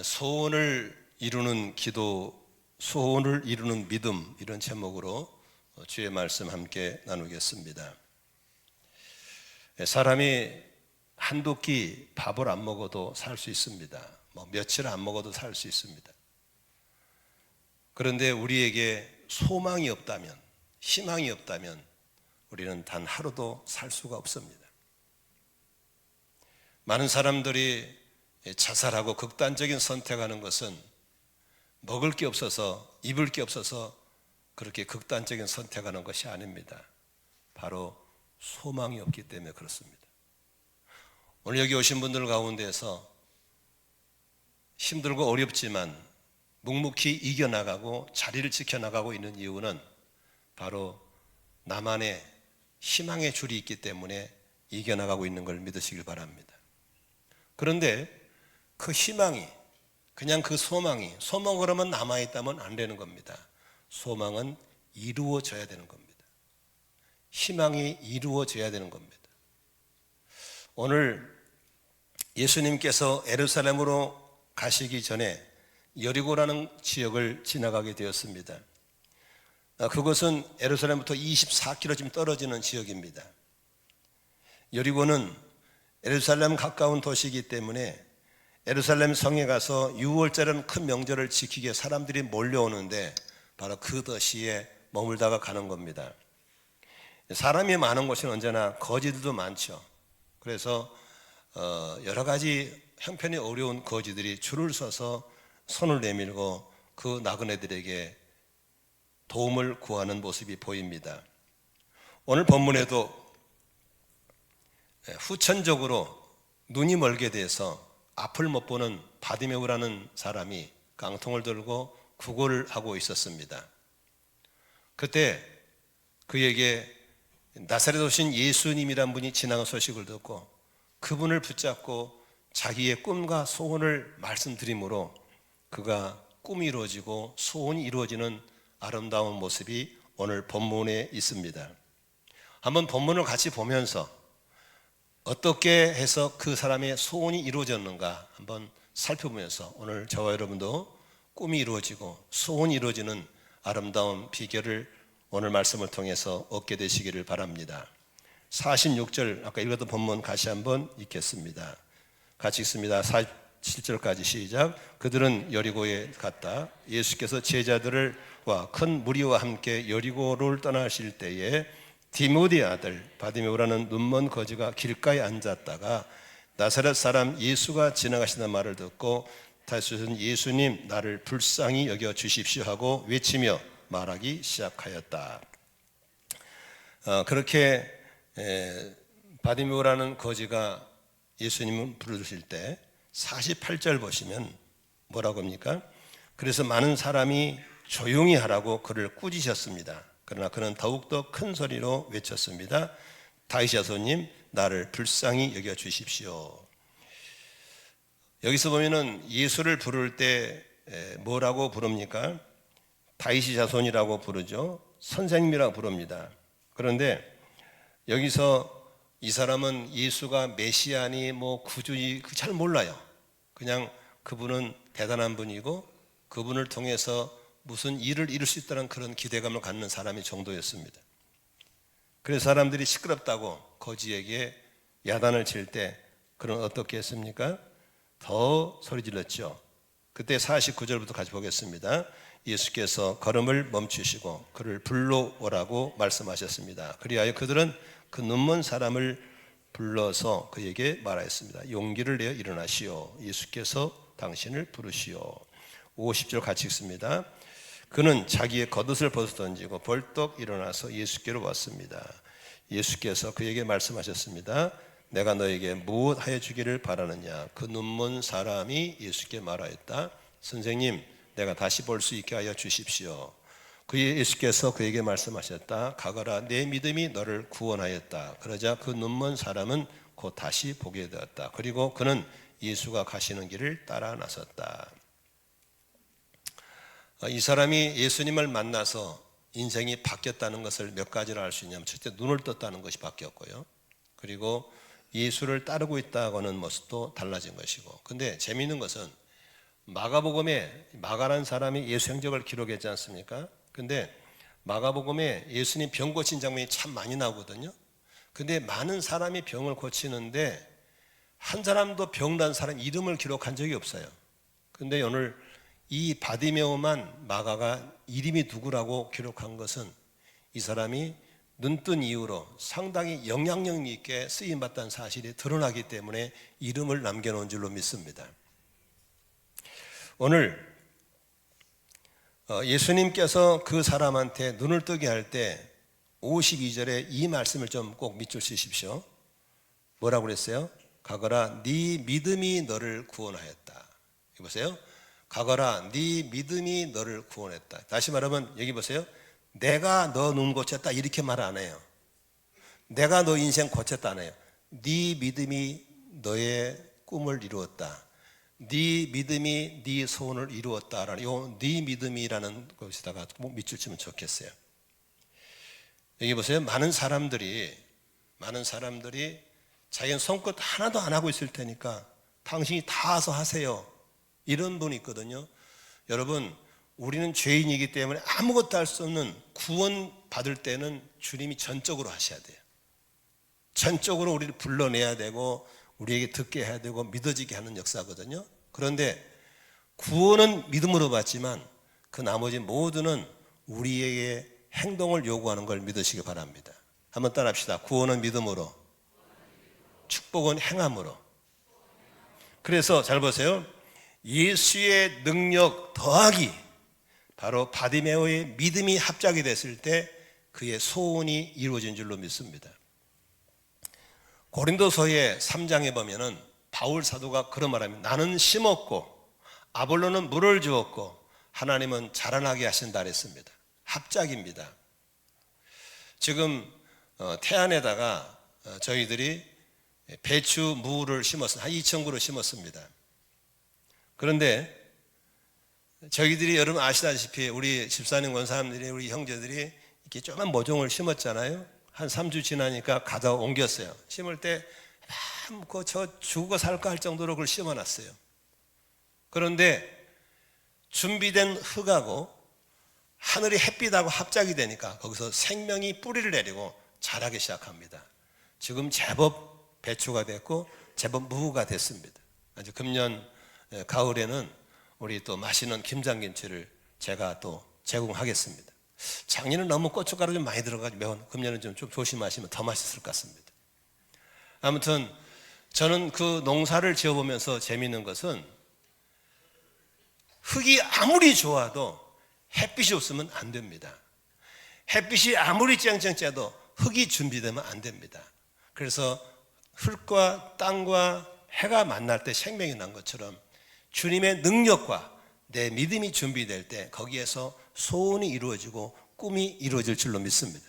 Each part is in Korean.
소원을 이루는 기도, 소원을 이루는 믿음, 이런 제목으로 주의 말씀 함께 나누겠습니다. 사람이 한두 끼 밥을 안 먹어도 살 수 있습니다. 며칠 안 먹어도 살 수 있습니다. 그런데 우리에게 소망이 없다면, 희망이 없다면 우리는 단 하루도 살 수가 없습니다. 많은 사람들이 자살하고 극단적인 선택하는 것은 먹을 게 없어서, 입을 게 없어서 그렇게 극단적인 선택하는 것이 아닙니다. 바로 소망이 없기 때문에 그렇습니다. 오늘 여기 오신 분들 가운데서 힘들고 어렵지만 묵묵히 이겨나가고 자리를 지켜나가고 있는 이유는 바로 나만의 희망의 줄이 있기 때문에 이겨나가고 있는 걸 믿으시길 바랍니다. 그런데 그 희망이, 그냥 그 소망으로만 남아있다면 안 되는 겁니다. 소망은 이루어져야 되는 겁니다. 희망이 이루어져야 되는 겁니다. 오늘 예수님께서 예루살렘으로 가시기 전에 여리고라는 지역을 지나가게 되었습니다. 그것은 예루살렘부터 24km 떨어지는 지역입니다. 여리고는 예루살렘 가까운 도시이기 때문에 예루살렘 성에 가서 6월절은 큰 명절을 지키기에 사람들이 몰려오는데 바로 그 도시에 머물다가 가는 겁니다. 사람이 많은 곳은 언제나 거지들도 많죠. 그래서 여러 가지 형편이 어려운 거지들이 줄을 서서 손을 내밀고 그 나그네들에게 도움을 구하는 모습이 보입니다. 오늘 본문에도 후천적으로 눈이 멀게 돼서 앞을 못 보는 바디메오라는 사람이 깡통을 들고 구걸을 하고 있었습니다. 그때 그에게 나사렛 오신 예수님이란 분이 지나간 소식을 듣고 그분을 붙잡고 자기의 꿈과 소원을 말씀드림으로 그가 꿈이 이루어지고 소원이 이루어지는 아름다운 모습이 오늘 본문에 있습니다. 한번 본문을 같이 보면서 어떻게 해서 그 사람의 소원이 이루어졌는가 한번 살펴보면서 오늘 저와 여러분도 꿈이 이루어지고 소원이 이루어지는 아름다운 비결을 오늘 말씀을 통해서 얻게 되시기를 바랍니다. 46절 아까 읽었던 본문 다시 한번 읽겠습니다. 같이 읽습니다. 47절까지 시작. 그들은 여리고에 갔다. 예수께서 제자들과 큰 무리와 함께 여리고를 떠나실 때에 디모데 아들 바디메오라는 눈먼 거지가 길가에 앉았다가 나사렛 사람 예수가 지나가시는 말을 듣고 다시는 예수님 나를 불쌍히 여겨 주십시오 하고 외치며 말하기 시작하였다. 그렇게 바디메오라는 거지가 예수님을 부르실 때 48절 보시면 뭐라고 합니까? 그래서 많은 사람이 조용히 하라고 그를 꾸짖으셨습니다. 그러나 그는 더욱더 큰 소리로 외쳤습니다. 다윗 자손님 나를 불쌍히 여겨 주십시오. 여기서 보면은 예수를 부를 때 뭐라고 부릅니까? 다윗 자손이라고 부르죠. 선생님이라고 부릅니다. 그런데 여기서 이 사람은 예수가 메시아니 구주니 잘 몰라요. 그냥 그분은 대단한 분이고 그분을 통해서 무슨 일을 이룰 수 있다는 그런 기대감을 갖는 사람이 정도였습니다. 그래서 사람들이 시끄럽다고 거지에게 야단을 칠 때 그는 어떻게 했습니까? 더 소리 질렀죠. 그때 49절부터 같이 보겠습니다. 예수께서 걸음을 멈추시고 그를 불러오라고 말씀하셨습니다. 그리하여 그들은 그 눈먼 사람을 불러서 그에게 말하였습니다. 용기를 내어 일어나시오. 예수께서 당신을 부르시오. 50절 같이 읽습니다. 그는 자기의 겉옷을 벗어 던지고 벌떡 일어나서 예수께로 왔습니다. 예수께서 그에게 말씀하셨습니다. 내가 너에게 무엇하여 주기를 바라느냐? 그 눈먼 사람이 예수께 말하였다. 선생님, 내가 다시 볼 수 있게 하여 주십시오. 예수께서 그에게 말씀하셨다. 가거라, 내 믿음이 너를 구원하였다. 그러자 그 눈먼 사람은 곧 다시 보게 되었다. 그리고 그는 예수가 가시는 길을 따라 나섰다. 이 사람이 예수님을 만나서 인생이 바뀌었다는 것을 몇 가지로 알 수 있냐면 첫째 눈을 떴다는 것이 바뀌었고요. 그리고 예수를 따르고 있다고 하는 모습도 달라진 것이고, 근데 재미있는 것은 마가복음에 마가라는 사람이 예수 행적을 기록했지 않습니까? 근데 마가복음에 예수님 병 고친 장면이 참 많이 나오거든요. 근데 많은 사람이 병을 고치는데 한 사람도 병난 사람 이름을 기록한 적이 없어요. 근데 오늘 이 바디메오만 마가가 이름이 누구라고 기록한 것은 이 사람이 눈뜬 이후로 상당히 영향력 있게 쓰임받다는 사실이 드러나기 때문에 이름을 남겨놓은 줄로 믿습니다. 오늘 예수님께서 그 사람한테 눈을 뜨게 할 때 52절에 이 말씀을 좀 꼭 밑줄 치십시오. 뭐라고 그랬어요? 가거라 네 믿음이 너를 구원하였다. 보세요. 가거라 네 믿음이 너를 구원했다. 다시 말하면 여기 보세요. 내가 너 눈 고쳤다 이렇게 말 안 해요. 내가 너 인생 고쳤다 안 해요. 네 믿음이 너의 꿈을 이루었다. 네 믿음이 네 소원을 이루었다라는 요 네 믿음이라는 것에다가 밑줄 치면 좋겠어요. 여기 보세요. 많은 사람들이 자기는 손끝 하나도 안 하고 있을 테니까 당신이 다 와서 하세요. 이런 분이 있거든요. 여러분, 우리는 죄인이기 때문에 아무것도 할 수 없는 구원 받을 때는 주님이 전적으로 하셔야 돼요. 전적으로 우리를 불러내야 되고 우리에게 듣게 해야 되고 믿어지게 하는 역사거든요. 그런데 구원은 믿음으로 받지만 그 나머지 모두는 우리에게 행동을 요구하는 걸 믿으시기 바랍니다. 한번 따라합시다. 구원은 믿음으로, 축복은 행함으로. 그래서 잘 보세요. 예수의 능력 더하기 바로 바디메오의 믿음이 합작이 됐을 때 그의 소원이 이루어진 줄로 믿습니다. 고린도서의 3장에 보면은 바울 사도가 그런 말합니다. 나는 심었고 아볼로는 물을 주었고 하나님은 자라나게 하신다 그랬습니다. 합작입니다. 지금 태안에다가 저희들이 배추, 무를 심었습니다. 한 2,000그루 심었습니다. 그런데 저희들이 여러분 아시다시피 우리 집사님 권사님들이 우리 형제들이 이렇게 조그만 모종을 심었잖아요. 한 3주 지나니까 가다 옮겼어요. 심을 때 저 죽어 살까 할 정도로 그걸 심어놨어요. 그런데 준비된 흙하고 하늘이 햇빛하고 합작이 되니까 거기서 생명이 뿌리를 내리고 자라기 시작합니다. 지금 제법 배추가 됐고 제법 무가 됐습니다. 아주 금년 가을에는 우리 또 맛있는 김장김치를 제가 또 제공하겠습니다. 작년은 너무 고춧가루 좀 많이 들어가지고 매운, 금년은 좀 조심하시면 더 맛있을 것 같습니다. 아무튼 저는 그 농사를 지어보면서 재미있는 것은 흙이 아무리 좋아도 햇빛이 없으면 안 됩니다. 햇빛이 아무리 쨍쨍 쬐도 흙이 준비되면 안 됩니다. 그래서 흙과 땅과 해가 만날 때 생명이 난 것처럼 주님의 능력과 내 믿음이 준비될 때 거기에서 소원이 이루어지고 꿈이 이루어질 줄로 믿습니다.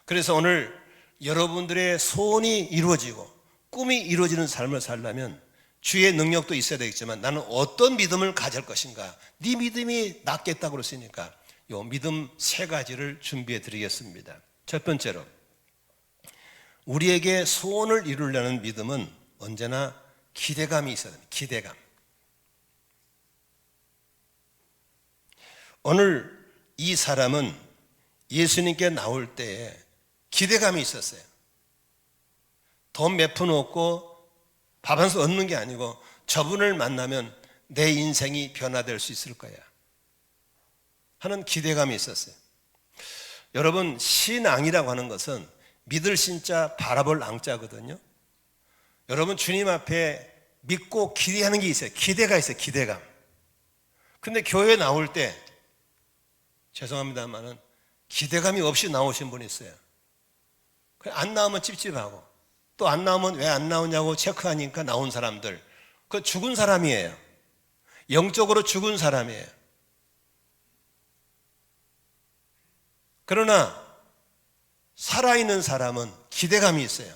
그래서 오늘 여러분들의 소원이 이루어지고 꿈이 이루어지는 삶을 살려면 주의 능력도 있어야 되겠지만 나는 어떤 믿음을 가질 것인가? 네 믿음이 낫겠다고 그랬으니까 이 믿음 3가지를 준비해 드리겠습니다. 첫 번째로 우리에게 소원을 이루려는 믿음은 언제나 기대감이 있어야 됩니다. 기대감. 오늘 이 사람은 예수님께 나올 때에 기대감이 있었어요. 돈 몇 푼 얻고 밥 한 수 얻는 게 아니고 저분을 만나면 내 인생이 변화될 수 있을 거야 하는 기대감이 있었어요. 여러분, 신앙이라고 하는 것은 믿을 신자 바라볼 앙자거든요. 여러분, 주님 앞에 믿고 기대하는 게 있어요. 기대가 있어요. 기대감. 근데 교회에 나올 때 죄송합니다만은 기대감이 없이 나오신 분이 있어요. 안 나오면 찝찝하고 또 안 나오면 왜 안 나오냐고 체크하니까 나온 사람들, 그 죽은 사람이에요. 영적으로 죽은 사람이에요. 그러나 살아있는 사람은 기대감이 있어요.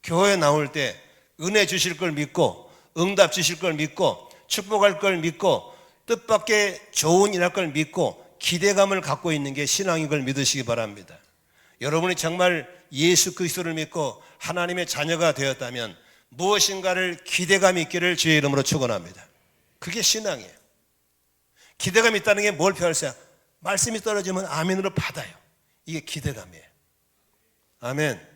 교회에 나올 때 은혜 주실 걸 믿고 응답 주실 걸 믿고 축복할 걸 믿고 뜻밖의 좋은 일 할 걸 믿고 기대감을 갖고 있는 게 신앙인 걸 믿으시기 바랍니다. 여러분이 정말 예수 그리스도를 믿고 하나님의 자녀가 되었다면 무엇인가를 기대감 있기를 주의 이름으로 축원합니다. 그게 신앙이에요. 기대감이 있다는 게 뭘 표현하세요? 말씀이 떨어지면 아멘으로 받아요. 이게 기대감이에요. 아멘.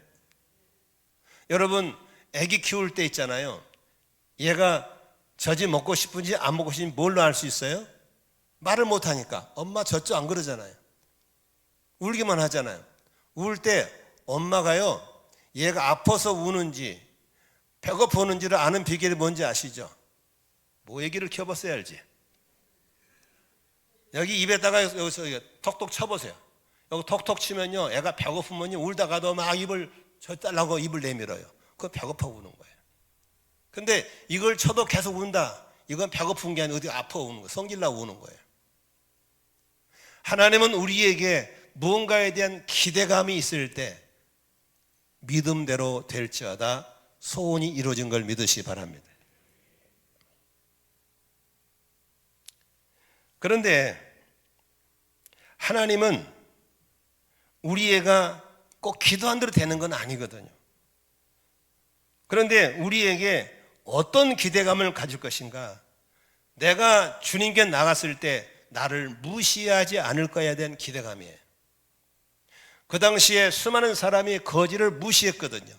여러분, 아기 키울 때 있잖아요. 얘가 젖이 먹고 싶은지 안 먹고 싶은지 뭘로 알 수 있어요? 말을 못하니까 엄마 젖죠 안 그러잖아요. 울기만 하잖아요. 울 때 엄마가요, 얘가 아파서 우는지 배고파 우는지를 아는 비결이 뭔지 아시죠? 모애기를 켜봤어야 알지. 여기 입에다가 여기서 톡톡 쳐보세요. 여기 톡톡 치면요, 애가 배고프면 울다가도 막 입을 젖달라고 입을 내밀어요. 그거 배고파 우는 거예요. 근데 이걸 쳐도 계속 운다. 이건 배고픈 게 아니라 어디 아파 우는 거예요. 성질나고 우는 거예요. 하나님은 우리에게 무언가에 대한 기대감이 있을 때 믿음대로 될지어다 소원이 이루어진 걸 믿으시기 바랍니다. 그런데 하나님은 우리 애가 꼭 기도한 대로 되는 건 아니거든요. 그런데 우리에게 어떤 기대감을 가질 것인가? 내가 주님께 나갔을 때 나를 무시하지 않을 거에 대한 기대감이에요. 그 당시에 수많은 사람이 거지를 무시했거든요.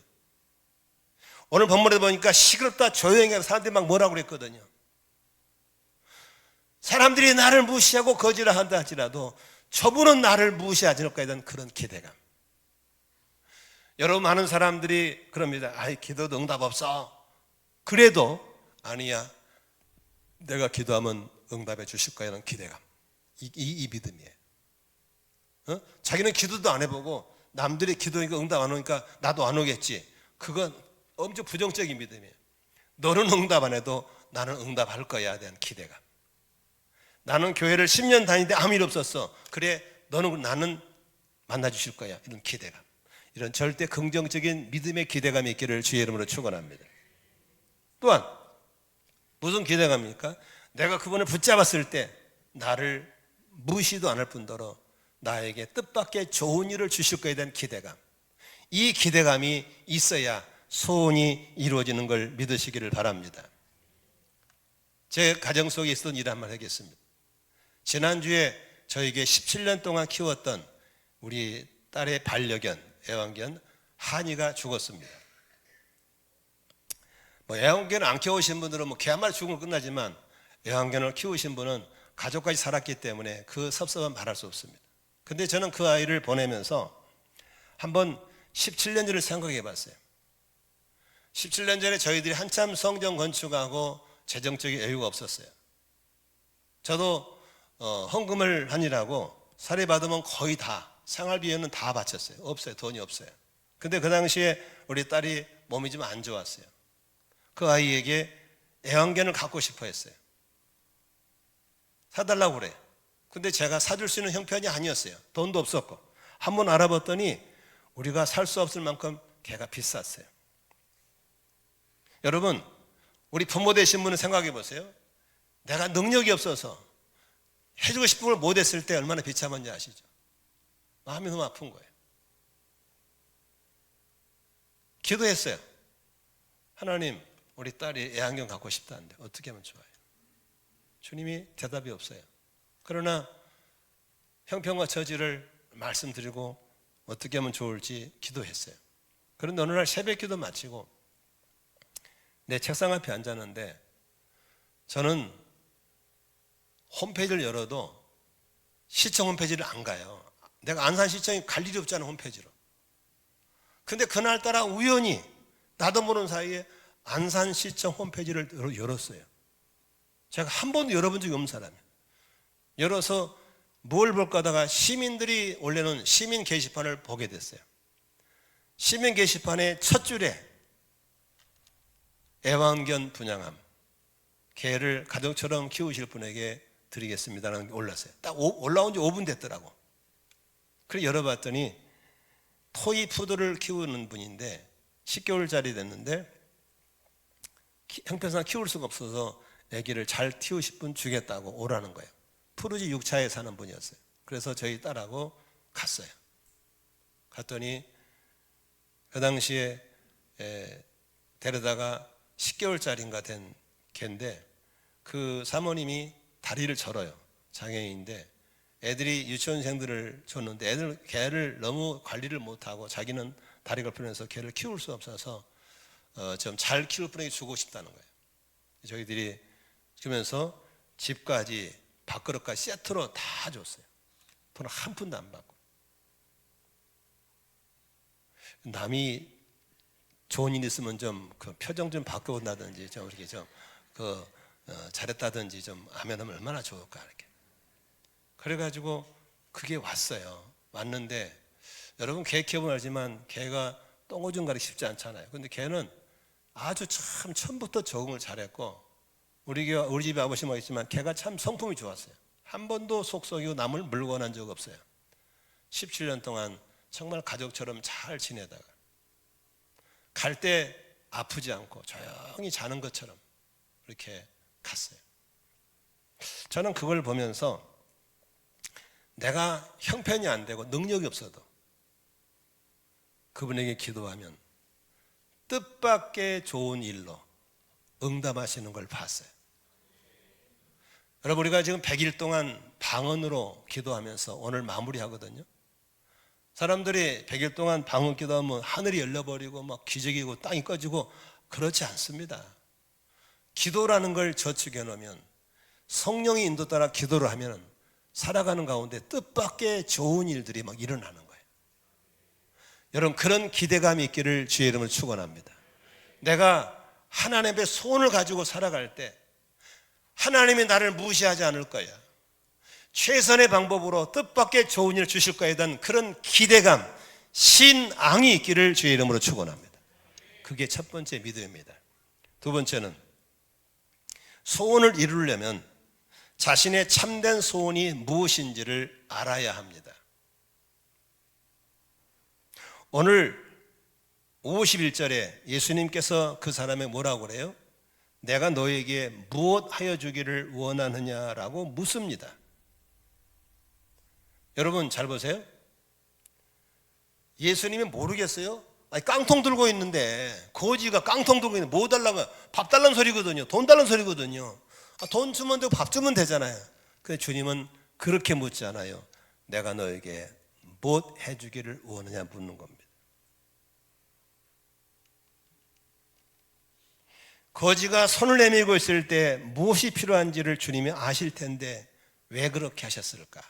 오늘 본문에 보니까 시끄럽다 조용히 해서 사람들이 막 뭐라고 그랬거든요. 사람들이 나를 무시하고 거지를 한다 할지라도 저분은 나를 무시하지 않을 거에 대한 그런 기대감. 여러분, 많은 사람들이 그럽니다. 아이, 기도도 응답 없어. 그래도 아니야, 내가 기도하면 응답해 주실 거야 라는 기대감. 이 믿음이에요. 자기는 기도도 안 해보고 남들이 기도하니까 응답 안 오니까 나도 안 오겠지. 그건 엄청 부정적인 믿음이에요. 너는 응답 안 해도 나는 응답할 거야에 대한 기대감. 나는 교회를 10년 다니는데 아무 일 없었어. 그래, 나는 만나주실 거야. 이런 기대감. 이런 절대 긍정적인 믿음의 기대감이 있기를 주의 이름으로 축원합니다. 또한 무슨 기대감입니까? 내가 그분을 붙잡았을 때 나를 무시도 않을 뿐더러 나에게 뜻밖의 좋은 일을 주실 거에 대한 기대감. 이 기대감이 있어야 소원이 이루어지는 걸 믿으시기를 바랍니다. 제 가정 속에 있었던 일 한번 하겠습니다. 지난주에 저에게 17년 동안 키웠던 우리 딸의 반려견, 애완견 한이가 죽었습니다. 애완견을 안 키우신 분들은 개 한 마리 죽으면 끝나지만 애완견을 키우신 분은 가족까지 살았기 때문에 그 섭섭함 말할 수 없습니다. 근데 저는 그 아이를 보내면서 한번 17년 전을 생각해 봤어요. 17년 전에 저희들이 한참 성전 건축하고 재정적인 여유가 없었어요. 저도 헌금을 하느라고 사례 받으면 거의 다 생활비에는 다 바쳤어요. 없어요. 돈이 없어요. 근데 그 당시에 우리 딸이 몸이 좀 안 좋았어요. 그 아이에게 애완견을 갖고 싶어 했어요. 사달라고 그래. 근데 제가 사줄 수 있는 형편이 아니었어요. 돈도 없었고. 한번 알아봤더니 우리가 살 수 없을 만큼 개가 비쌌어요. 여러분, 우리 부모 되신 분은 생각해 보세요. 내가 능력이 없어서 해주고 싶은 걸 못했을 때 얼마나 비참한지 아시죠? 마음이 너무 아픈 거예요. 기도했어요. 하나님, 우리 딸이 애완견 갖고 싶다는데 어떻게 하면 좋아요? 주님이 대답이 없어요. 그러나 형편과 처지를 말씀드리고 어떻게 하면 좋을지 기도했어요. 그런데 어느 날 새벽 기도 마치고 내 책상 앞에 앉았는데 저는 홈페이지를 열어도 시청 홈페이지를 안 가요. 내가 안산시청에 갈 일이 없잖아, 홈페이지로. 근데 그날따라 우연히 나도 모르는 사이에 안산시청 홈페이지를 열었어요. 제가 한 번도 열어본 적이 없는 사람이에요. 열어서 뭘 볼까 하다가 시민들이 올려놓은 시민 게시판을 보게 됐어요. 시민 게시판의 첫 줄에 애완견 분양함, 개를 가족처럼 키우실 분에게 드리겠습니다라는 게 올랐어요. 딱 올라온 지 5분 됐더라고. 그래서 열어봤더니 토이 푸드를 키우는 분인데 10개월짜리 됐는데 형편상 키울 수가 없어서 아기를 잘 키우실 분 주겠다고 오라는 거예요. 푸르지 6차에 사는 분이었어요. 그래서 저희 딸하고 갔어요. 갔더니 그 당시에 데려다가 10개월짜리인가 된 개인데 그 사모님이 다리를 절어요. 장애인인데 애들이 유치원생들을 줬는데 개를 너무 관리를 못하고 자기는 다리가 불편해서 개를 키울 수 없어서 좀 잘 키울 분에게 주고 싶다는 거예요. 저희들이 주면서 집까지 밥그릇까지 세트로 다 줬어요. 돈 한 푼도 안 받고. 남이 좋은 일 있으면 좀 그 표정 좀 바꿔본다든지 좀 이렇게 좀 잘했다든지 좀 아멘하면 얼마나 좋을까 이렇게. 그래가지고 그게 왔어요. 왔는데 여러분 개 키워보면 알지만 개가 똥오줌 가리기 쉽지 않잖아요. 근데 개는 아주 참 처음부터 적응을 잘했고 우리 집에 아버지가 있지만 개가 참 성품이 좋았어요. 한 번도 속썩이고 남을 물고 난 적 없어요. 17년 동안 정말 가족처럼 잘 지내다가 갈 때 아프지 않고 조용히 자는 것처럼 이렇게 갔어요. 저는 그걸 보면서 내가 형편이 안 되고 능력이 없어도 그분에게 기도하면 뜻밖의 좋은 일로 응답하시는 걸 봤어요. 여러분 우리가 지금 100일 동안 방언으로 기도하면서 오늘 마무리하거든요. 사람들이 100일 동안 방언 기도하면 하늘이 열려버리고 막 기적이고 땅이 꺼지고 그렇지 않습니다. 기도라는 걸 저축해 놓으면 성령의 인도 따라 기도를 하면 살아가는 가운데 뜻밖의 좋은 일들이 막 일어나는 거예요. 여러분 그런 기대감이 있기를 주의 이름으로 축원합니다. 내가 하나님의 소원을 가지고 살아갈 때 하나님이 나를 무시하지 않을 거야. 최선의 방법으로 뜻밖의 좋은 일을 주실 거에 대한 그런 기대감, 신앙이 있기를 주의 이름으로 축원합니다. 그게 첫 번째 믿음입니다. 두 번째는 소원을 이루려면 자신의 참된 소원이 무엇인지를 알아야 합니다. 오늘 51절에 예수님께서 그 사람에 뭐라고 그래요? 내가 너에게 무엇 하여 주기를 원하느냐라고 묻습니다. 여러분 잘 보세요. 예수님이 모르겠어요? 아니, 깡통 들고 있는데 거지가 깡통 들고 있는데 뭐 달라고 밥 달라는 소리거든요. 돈 달라는 소리거든요. 돈 주면 되고 밥 주면 되잖아요. 근데 주님은 그렇게 묻지 않아요. 내가 너에게 무엇 해주기를 원하냐 묻는 겁니다. 거지가 손을 내밀고 있을 때 무엇이 필요한지를 주님이 아실 텐데 왜 그렇게 하셨을까?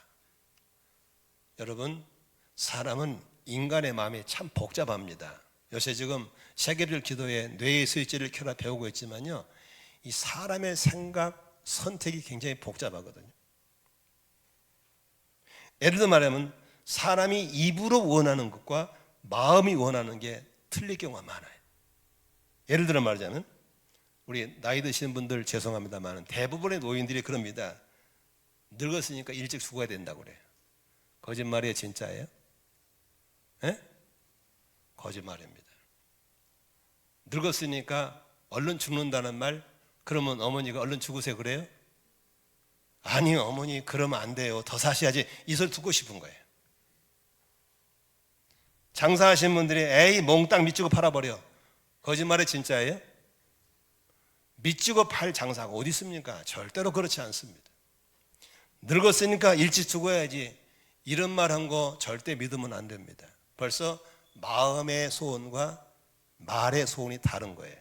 여러분 사람은 인간의 마음이 참 복잡합니다. 요새 지금 세계를 기도에 뇌의 스위치를 켜라 배우고 있지만요, 이 사람의 생각, 선택이 굉장히 복잡하거든요. 예를 들어 말하면 사람이 입으로 원하는 것과 마음이 원하는 게 틀릴 경우가 많아요. 예를 들어 말하자면 우리 나이 드신 분들 죄송합니다만 대부분의 노인들이 그럽니다. 늙었으니까 일찍 죽어야 된다고 그래요. 거짓말이에요, 진짜예요? 예? 거짓말입니다. 늙었으니까 얼른 죽는다는 말, 그러면 어머니가 얼른 죽으세요 그래요? 아니요, 어머니 그러면 안 돼요. 더 사셔야지. 이 소리 듣고 싶은 거예요. 장사하신 분들이 에이 몽땅 밑주고 팔아버려. 거짓말이 진짜예요? 밑주고 팔 장사가 어디 있습니까? 절대로 그렇지 않습니다. 늙었으니까 일찍 죽어야지, 이런 말 한 거 절대 믿으면 안 됩니다. 벌써 마음의 소원과 말의 소원이 다른 거예요.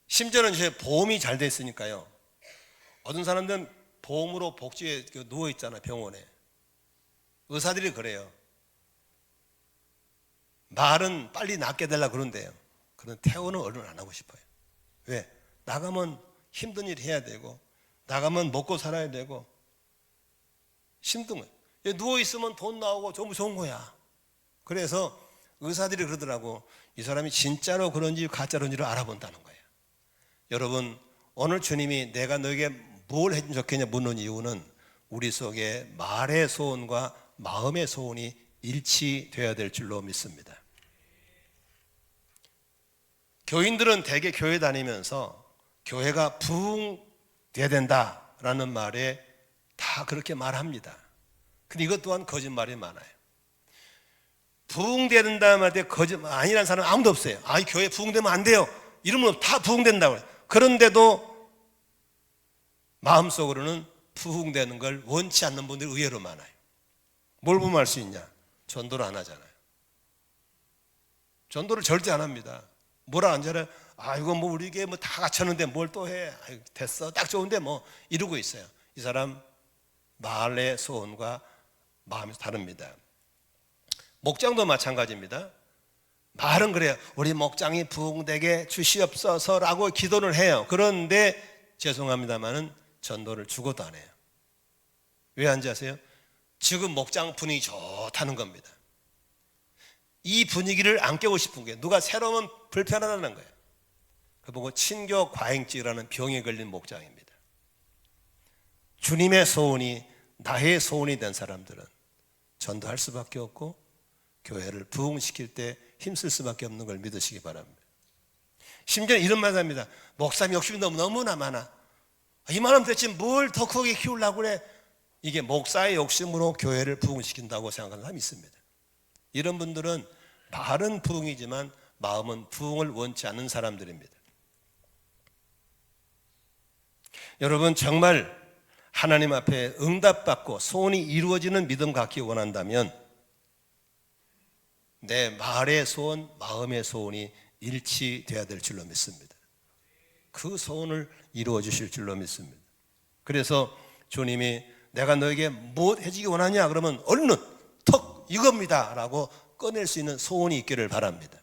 심지어는 이제 보험이 잘 됐으니까요, 어떤 사람들은 보험으로 복지에 누워 있잖아요. 병원에 의사들이 그래요. 말은 빨리 낫게 되려고 그런데요, 그런 퇴원은 얼른 안 하고 싶어요. 왜? 나가면 힘든 일 해야 되고 나가면 먹고 살아야 되고 힘든 거예요. 누워있으면 돈 나오고 너무 좋은 거야. 그래서 의사들이 그러더라고, 이 사람이 진짜로 그런지 가짜로인지를 알아본다는 거예요. 여러분 오늘 주님이 내가 너에게 뭘 해주면 좋겠냐 묻는 이유는 우리 속에 말의 소원과 마음의 소원이 일치되어야 될 줄로 믿습니다. 교인들은 대개 교회 다니면서 교회가 부흥돼야 된다라는 말에 다 그렇게 말합니다. 근데 이것 또한 거짓말이 많아요. 부흥돼야 된다는 말에 거짓말 아니라는 사람은 아무도 없어요. 아, 이 교회 부흥되면 안 돼요. 이러면 다 부흥된다고 해요. 그런데도 마음속으로는 부흥되는 걸 원치 않는 분들이 의외로 많아요. 뭘 보면 알 수 있냐? 전도를 안 하잖아요. 전도를 절대 안 합니다. 뭐라 안 잘해? 이거 뭐 우리 교회 뭐 다 갖췄는데 뭘 또 해? 됐어, 딱 좋은데 뭐 이러고 있어요. 이 사람 말의 소원과 마음이 다릅니다. 목장도 마찬가지입니다. 말은 그래요. 우리 목장이 부흥되게 주시옵소서라고 기도를 해요. 그런데 죄송합니다만은 전도를 죽어도 안 해요. 왜 안 아세요? 지금 목장 분위기 좋다는 겁니다. 이 분위기를 안 깨고 싶은 거예요. 누가 새로우면 불편하다는 거예요. 그 보고 친교 과잉증이라는 병에 걸린 목장입니다. 주님의 소원이 나의 소원이 된 사람들은 전도할 수밖에 없고 교회를 부흥시킬 때 힘쓸 수밖에 없는 걸 믿으시기 바랍니다. 심지어 이런 말 합니다. 목사님 욕심이 너무나 많아. 이만하면 됐지 뭘 더 크게 키우려고 그래. 이게 목사의 욕심으로 교회를 부흥시킨다고 생각하는 사람이 있습니다. 이런 분들은 말은 부흥이지만 마음은 부흥을 원치 않는 사람들입니다. 여러분 정말 하나님 앞에 응답받고 소원이 이루어지는 믿음 갖기 원한다면 내 말의 소원, 마음의 소원이 일치돼야 될 줄로 믿습니다. 그 소원을 이루어 주실 줄로 믿습니다. 그래서 주님이 내가 너에게 무엇 해주기 원하냐 그러면 얼른 턱 이겁니다 라고 꺼낼 수 있는 소원이 있기를 바랍니다.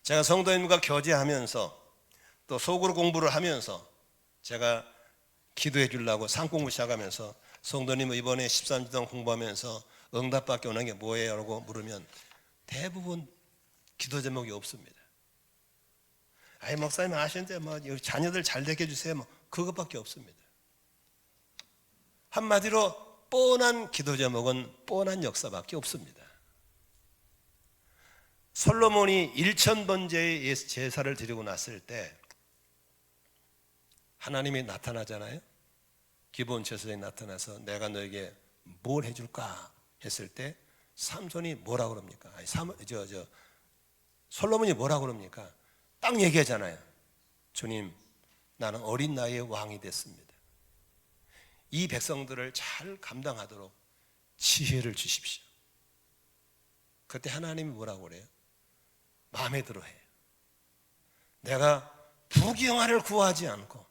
제가 성도님과 교제하면서 또 속으로 공부를 하면서 제가 기도해 주려고 산공부 시작하면서 성도님 이번에 13주 동안 공부하면서 응답받기 원하는 게 뭐예요? 라고 물으면 대부분 기도 제목이 없습니다. 목사님 아시는데 뭐 자녀들 잘 되게 해주세요. 뭐 그것밖에 없습니다. 한마디로 뻔한 기도 제목은 뻔한 역사밖에 없습니다. 솔로몬이 1000번째의 제사를 드리고 났을 때 하나님이 나타나잖아요. 기본 제사장이 나타나서 내가 너에게 뭘 해줄까 했을 때 삼손이 뭐라고 그럽니까? 솔로몬이 뭐라고 그럽니까? 딱 얘기하잖아요. 주님, 나는 어린 나이에 왕이 됐습니다. 이 백성들을 잘 감당하도록 지혜를 주십시오. 그때 하나님이 뭐라고 그래요? 마음에 들어 해요. 내가 부귀영화를 구하지 않고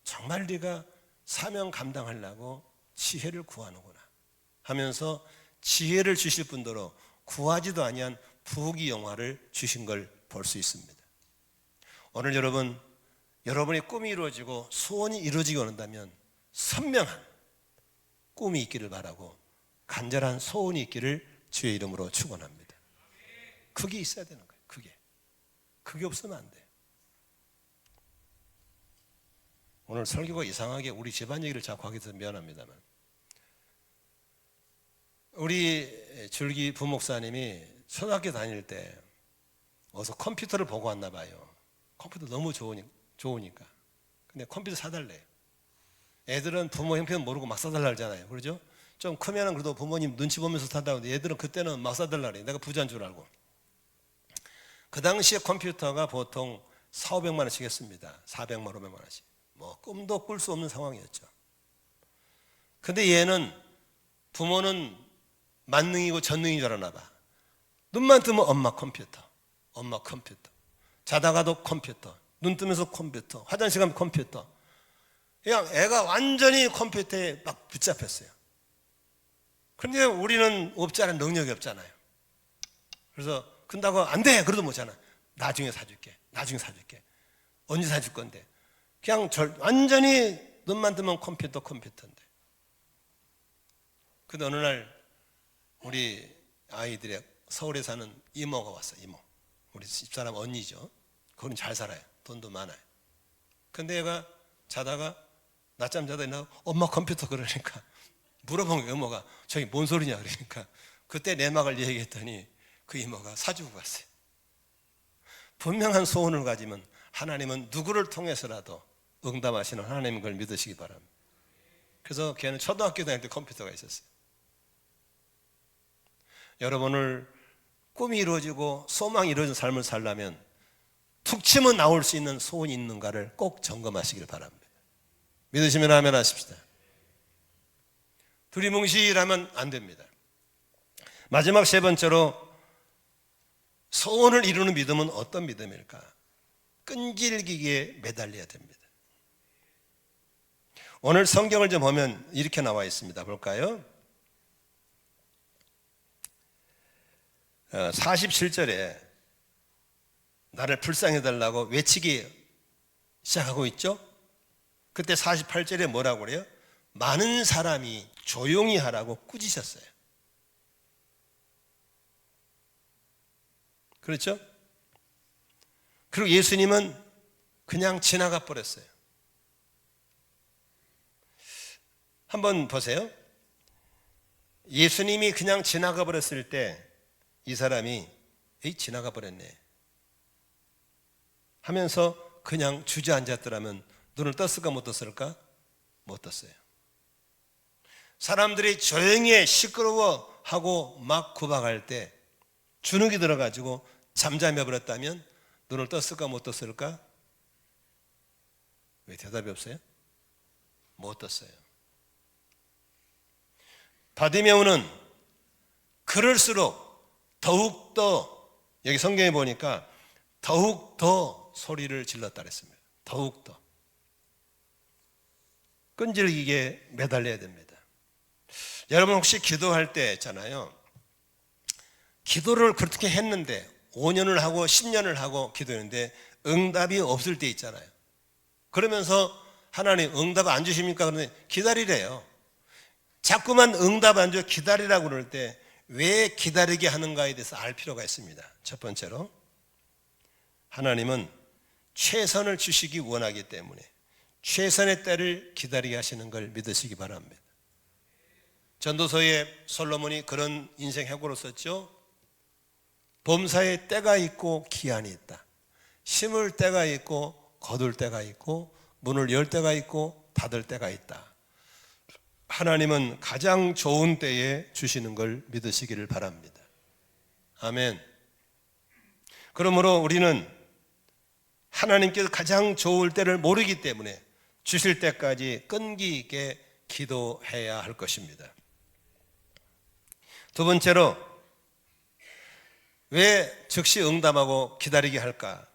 정말 네가 사명 감당하려고 지혜를 구하는구나 하면서 지혜를 주실 뿐더러 구하지도 아니한 부귀영화를 주신 걸 볼 수 있습니다. 오늘 여러분의 꿈이 이루어지고 소원이 이루어지기 원한다면 선명한 꿈이 있기를 바라고 간절한 소원이 있기를 주의 이름으로 축원합니다. 그게 있어야 되는 거예요. 그게 없으면 안 돼요. 오늘 설교가 이상하게 우리 집안 얘기를 자꾸 하게 돼서 미안합니다만 우리 줄기 부목사님이 초등학교 다닐 때 어서 컴퓨터를 보고 왔나 봐요. 컴퓨터 너무 좋으니까. 근데 컴퓨터 사달래요. 애들은 부모 형편 모르고 막 사달라 하잖아요. 그러죠? 좀 크면은 그래도 부모님 눈치 보면서 사달라고 하는데 얘들은 그때는 막 사달라 그래요. 내가 부자인 줄 알고. 그 당시에 컴퓨터가 보통 400~500만 원씩 했습니다. 400만, 500만 원씩. 뭐 꿈도 꿀 수 없는 상황이었죠. 근데 얘는 부모는 만능이고 전능인 줄 알았나 봐. 눈만 뜨면 엄마 컴퓨터. 자다가도 컴퓨터. 눈 뜨면서 컴퓨터. 화장실 가면 컴퓨터. 그냥 애가 완전히 컴퓨터에 막 붙잡혔어요. 그런데 우리는 없잖아요. 능력이 없잖아요. 그래서 근다고 안 돼. 그래도 못하잖아. 나중에 사줄게. 언제 사줄 건데. 그냥 완전히 눈만 뜨면 컴퓨터인데. 근데 어느 날 우리 아이들의 서울에 사는 이모가 왔어요. 이모. 우리 집사람 언니죠. 그건 잘 살아요. 돈도 많아요. 근데 얘가 자다가 낮잠 자다 일어나고 엄마 컴퓨터 그러니까 물어본 거예요. 이모가 저기 뭔 소리냐 그러니까 그때 내막을 얘기했더니 그 이모가 사주고 갔어요. 분명한 소원을 가지면 하나님은 누구를 통해서라도 응답하시는 하나님인 걸 믿으시기 바랍니다. 그래서 걔는 초등학교 다닐 때 컴퓨터가 있었어요. 여러분을 꿈이 이루어지고 소망이 이루어진 삶을 살려면 툭 치면 나올 수 있는 소원이 있는가를 꼭 점검하시길 바랍니다. 믿으시면 아멘 하십시다. 두리뭉실하면 안 됩니다. 마지막 세 번째로 소원을 이루는 믿음은 어떤 믿음일까? 끈질기게 매달려야 됩니다. 오늘 성경을 좀 보면 이렇게 나와 있습니다. 볼까요? 47절에 나를 불쌍히 해달라고 외치기 시작하고 있죠. 그때 48절에 뭐라고 그래요? 많은 사람이 조용히 하라고 꾸짖었어요. 그렇죠? 그리고 예수님은 그냥 지나가 버렸어요. 한번 보세요. 예수님이 그냥 지나가 버렸을 때 이 사람이 지나가 버렸네 하면서 그냥 주저앉았더라면 눈을 떴을까 못 떴을까? 못 떴어요. 사람들이 조용히 시끄러워하고 막 구박할 때 주눅이 들어가지고 잠잠해 버렸다면 눈을 떴을까 못 떴을까? 왜 대답이 없어요? 못 떴어요. 바디메오는 그럴수록 더욱더, 여기 성경에 보니까 더욱더 소리를 질렀다 그랬습니다. 더욱더 끈질기게 매달려야 됩니다. 여러분 혹시 기도할 때 있잖아요, 기도를 그렇게 했는데 5년을 하고 10년을 하고 기도했는데 응답이 없을 때 있잖아요. 그러면서 하나님 응답 안 주십니까? 그러면 기다리래요. 자꾸만 응답 안 줘 기다리라고 그럴 때 왜 기다리게 하는가에 대해서 알 필요가 있습니다. 첫 번째로 하나님은 최선을 주시기 원하기 때문에 최선의 때를 기다리게 하시는 걸 믿으시기 바랍니다. 전도서에 솔로몬이 그런 인생 해고로 썼죠. 범사에 때가 있고 기한이 있다. 심을 때가 있고 거둘 때가 있고 문을 열 때가 있고 닫을 때가 있다. 하나님은 가장 좋은 때에 주시는 걸 믿으시기를 바랍니다. 아멘. 그러므로 우리는 하나님께서 가장 좋을 때를 모르기 때문에 주실 때까지 끈기 있게 기도해야 할 것입니다. 두 번째로 왜 즉시 응답하고 기다리게 할까?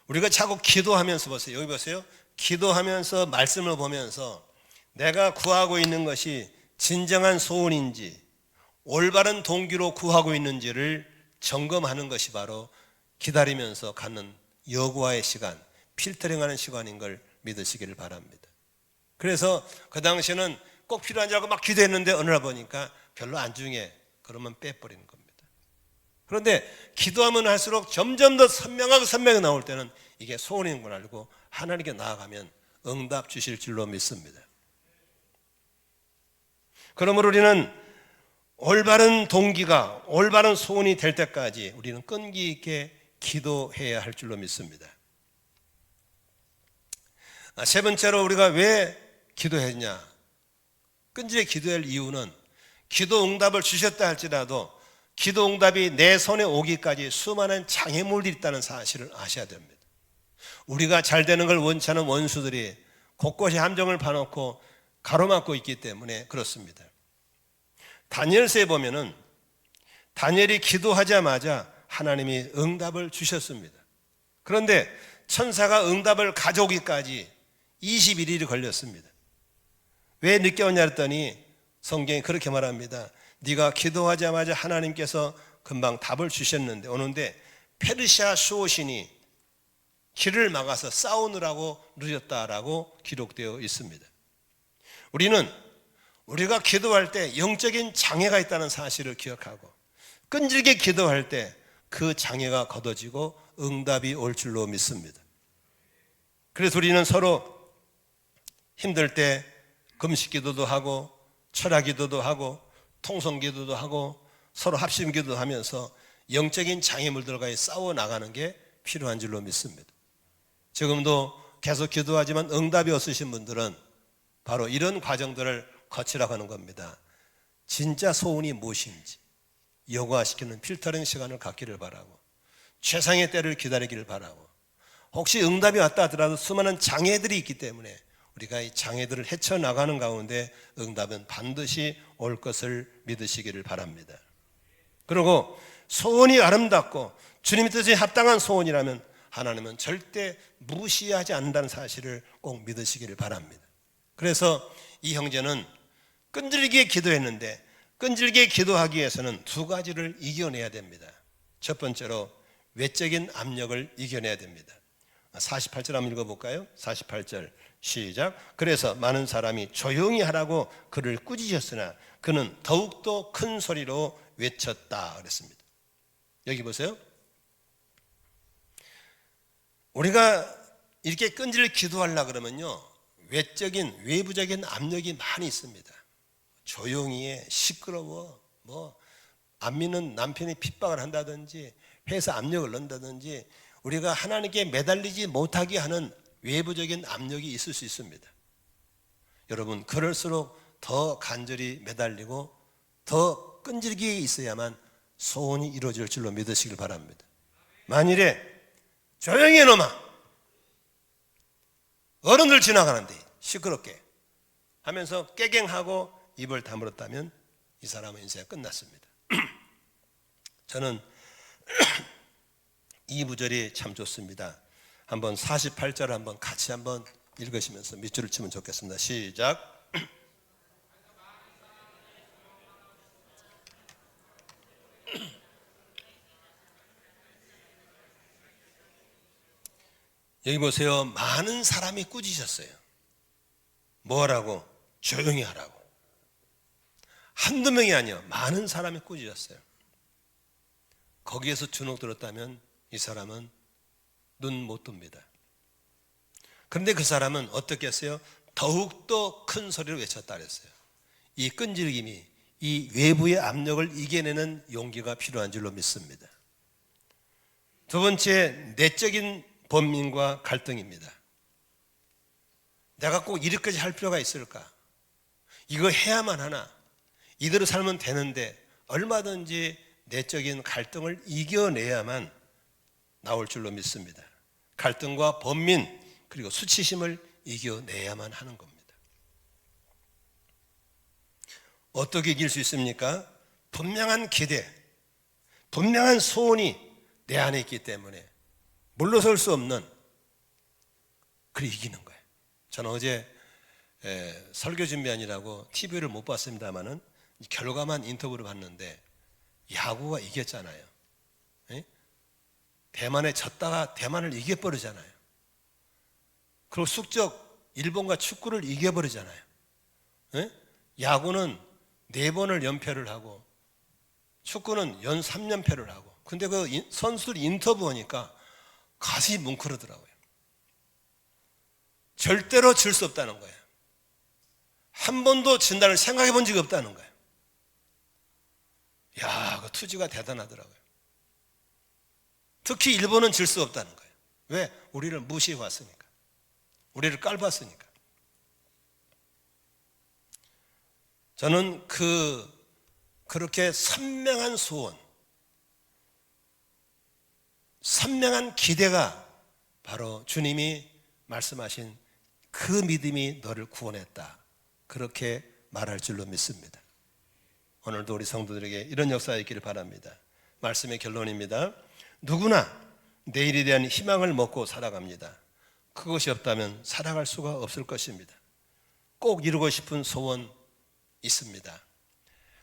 우리가 자꾸 기도하면서 보세요. 여기 보세요. 기도하면서 말씀을 보면서 내가 구하고 있는 것이 진정한 소원인지 올바른 동기로 구하고 있는지를 점검하는 것이 바로 기다리면서 갖는 여호와의 시간, 필터링하는 시간인 걸 믿으시기를 바랍니다. 그래서 그 당시에는 꼭 필요한 줄 알고 막 기도했는데 어느 날 보니까 별로 안 중요해. 그러면 빼버리는 겁니다. 그런데 기도하면 할수록 점점 더 선명하게 나올 때는 이게 소원인 걸 알고 하나님께 나아가면 응답 주실 줄로 믿습니다. 그러므로 우리는 올바른 동기가 올바른 소원이 될 때까지 우리는 끈기 있게 기도해야 할 줄로 믿습니다. 세 번째로 우리가 왜 기도했냐? 끈질기게 기도할 이유는 기도 응답을 주셨다 할지라도 기도 응답이 내 손에 오기까지 수많은 장애물들이 있다는 사실을 아셔야 됩니다. 우리가 잘 되는 걸 원치 않은 원수들이 곳곳에 함정을 파놓고 가로막고 있기 때문에 그렇습니다. 다니엘서에 보면은 다니엘이 기도하자마자 하나님이 응답을 주셨습니다. 그런데 천사가 응답을 가져오기까지 21일이 걸렸습니다. 왜 늦게 오냐 했더니 성경이 그렇게 말합니다. 네가 기도하자마자 하나님께서 금방 답을 주셨는데 오는데 페르시아 수호신이 길을 막아서 싸우느라고 늦었다라고 기록되어 있습니다. 우리가 기도할 때 영적인 장애가 있다는 사실을 기억하고 끈질기게 기도할 때 그 장애가 걷어지고 응답이 올 줄로 믿습니다. 그래서 우리는 서로 힘들 때 금식 기도도 하고 철학 기도도 하고 통성 기도도 하고 서로 합심 기도도 하면서 영적인 장애물들과 싸워 나가는 게 필요한 줄로 믿습니다. 지금도 계속 기도하지만 응답이 없으신 분들은 바로 이런 과정들을 거치라고 하는 겁니다. 진짜 소원이 무엇인지 여과시키는 필터링 시간을 갖기를 바라고 최상의 때를 기다리기를 바라고 혹시 응답이 왔다 하더라도 수많은 장애들이 있기 때문에 우리가 이 장애들을 헤쳐나가는 가운데 응답은 반드시 올 것을 믿으시기를 바랍니다. 그리고 소원이 아름답고 주님의 뜻에 합당한 소원이라면 하나님은 절대 무시하지 않는다는 사실을 꼭 믿으시기를 바랍니다. 그래서 이 형제는 끈질기게 기도했는데 끈질기게 기도하기 위해서는 두 가지를 이겨내야 됩니다. 첫 번째로 외적인 압력을 이겨내야 됩니다. 48절 한번 읽어볼까요? 48절 시작. 그래서 많은 사람이 조용히 하라고 그를 꾸짖었으나 그는 더욱더 큰 소리로 외쳤다 그랬습니다. 여기 보세요. 우리가 이렇게 끈질기게 기도하려고 그러면요, 외부적인 압력이 많이 있습니다. 조용히 해, 시끄러워, 안 믿는 남편이 핍박을 한다든지 회사 압력을 넣는다든지 우리가 하나님께 매달리지 못하게 하는 외부적인 압력이 있을 수 있습니다. 여러분, 그럴수록 더 간절히 매달리고 더 끈질기게 있어야만 소원이 이루어질 줄로 믿으시길 바랍니다. 만일에 조용히 해 놈아, 어른들 지나가는데 시끄럽게 하면서 깨갱하고 입을 다물었다면 이 사람의 인생이 끝났습니다. 저는 이 구절이 참 좋습니다. 한번 48절 한번 같이 한번 읽으시면서 밑줄을 치면 좋겠습니다. 시작. 여기 보세요. 많은 사람이 꾸짖었어요. 뭐라고? 조용히 하라고. 한두 명이 아니요, 많은 사람이 꾸짖었어요. 거기에서 주눅 들었다면 이 사람은 눈 못 뜹니다. 그런데 그 사람은 어떻게 했어요? 더욱더 큰 소리로 외쳤다 그랬어요. 이 끈질김이, 이 외부의 압력을 이겨내는 용기가 필요한 줄로 믿습니다. 두 번째, 내적인 범민과 갈등입니다. 내가 꼭 이렇게까지 할 필요가 있을까? 이거 해야만 하나? 이대로 살면 되는데 얼마든지 내적인 갈등을 이겨내야만 나올 줄로 믿습니다. 갈등과 범민 그리고 수치심을 이겨내야만 하는 겁니다. 어떻게 이길 수 있습니까? 분명한 기대, 분명한 소원이 내 안에 있기 때문에 물러설 수 없는, 그리 이기는 거예요. 저는 어제 설교 준비하느라고 TV를 못 봤습니다만은 결과만 인터뷰를 봤는데 야구가 이겼잖아요. 에? 대만에 졌다가 대만을 이겨버리잖아요. 그리고 숙적 일본과 축구를 이겨버리잖아요. 에? 야구는 4번을 연패를 하고 축구는 연 3연패를 하고. 근데 그 선수들 인터뷰하니까 가슴이 뭉클하더라고요. 절대로 질 수 없다는 거예요. 한 번도 진다를 생각해 본 적이 없다는 거예요. 야, 그 투지가 대단하더라고요. 특히 일본은 질 수 없다는 거예요. 왜? 우리를 무시해 왔으니까. 우리를 깔봤으니까. 저는 그렇게 선명한 소원, 선명한 기대가 바로 주님이 말씀하신 그 믿음이 너를 구원했다, 그렇게 말할 줄로 믿습니다. 오늘도 우리 성도들에게 이런 역사가 있기를 바랍니다. 말씀의 결론입니다. 누구나 내일에 대한 희망을 먹고 살아갑니다. 그것이 없다면 살아갈 수가 없을 것입니다. 꼭 이루고 싶은 소원 있습니다.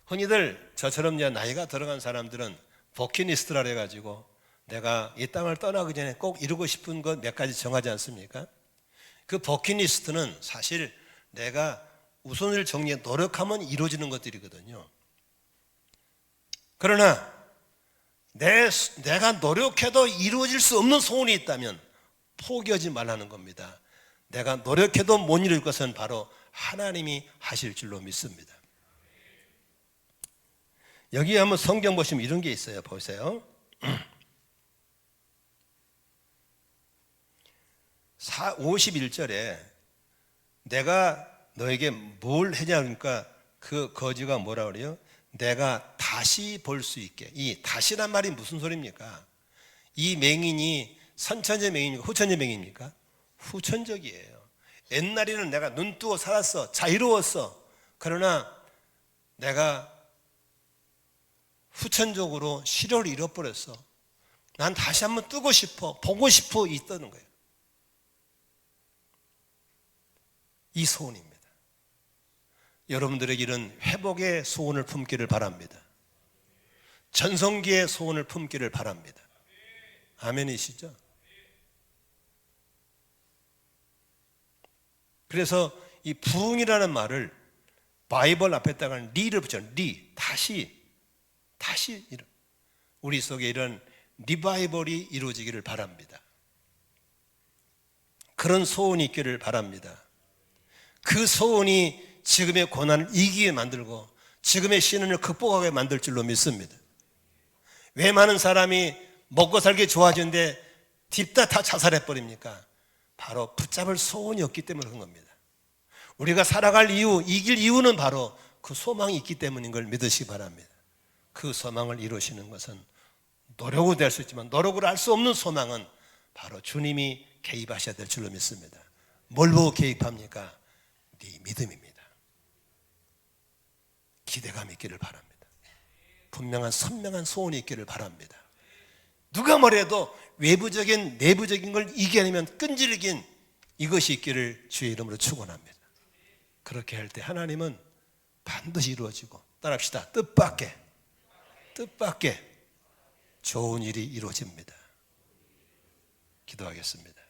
흔히들 저처럼 나이가 들어간 사람들은 버킷리스트라 해가지고 내가 이 땅을 떠나기 전에 꼭 이루고 싶은 것 몇 가지 정하지 않습니까? 그 버킷리스트는 사실 내가 우선을 정리해 노력하면 이루어지는 것들이거든요. 그러나 내가 노력해도 이루어질 수 없는 소원이 있다면 포기하지 말라는 겁니다. 내가 노력해도 못 이룰 것은 바로 하나님이 하실 줄로 믿습니다. 여기 한번 성경 보시면 이런 게 있어요. 보세요. 51절에 내가 너에게 뭘 하냐 그러니까 그 거지가 뭐라 그래요? 내가 다시 볼 수 있게. 이 다시란 말이 무슨 소리입니까? 이 맹인이 선천적 맹인입니까? 후천적 맹인입니까? 후천적이에요. 옛날에는 내가 눈 뜨고 살았어. 자유로웠어. 그러나 내가 후천적으로 시력을 잃어버렸어. 난 다시 한번 뜨고 싶어. 보고 싶어. 있다는 거예요. 이 소원입니다. 여러분들에게 이런 회복의 소원을 품기를 바랍니다. 전성기의 소원을 품기를 바랍니다. 아멘이시죠? 그래서 이 부흥이라는 말을 바이블 앞에다가 리를 붙여요. 다시 우리 속에 이런 리바이벌이 이루어지기를 바랍니다. 그런 소원이 있기를 바랍니다. 그 소원이 지금의 고난을 이기게 만들고 지금의 시련을 극복하게 만들 줄로 믿습니다. 왜 많은 사람이 먹고 살기 좋아지는데 딥다 다 자살해 버립니까? 바로 붙잡을 소원이 없기 때문에 그런 겁니다. 우리가 살아갈 이유, 이길 이유는 바로 그 소망이 있기 때문인 걸 믿으시기 바랍니다. 그 소망을 이루시는 것은 노력으로 될 수 있지만 노력으로 할 수 없는 소망은 바로 주님이 개입하셔야 될 줄로 믿습니다. 뭘 보고 개입합니까? 네 믿음입니다. 기대감이 있기를 바랍니다. 분명한 선명한 소원이 있기를 바랍니다. 누가 뭐래도 외부적인 내부적인 걸 이겨내면 끈질긴 이것이 있기를 주의 이름으로 축원합니다. 그렇게 할 때 하나님은 반드시 이루어지고, 따라합시다. 뜻밖의 좋은 일이 이루어집니다. 기도하겠습니다.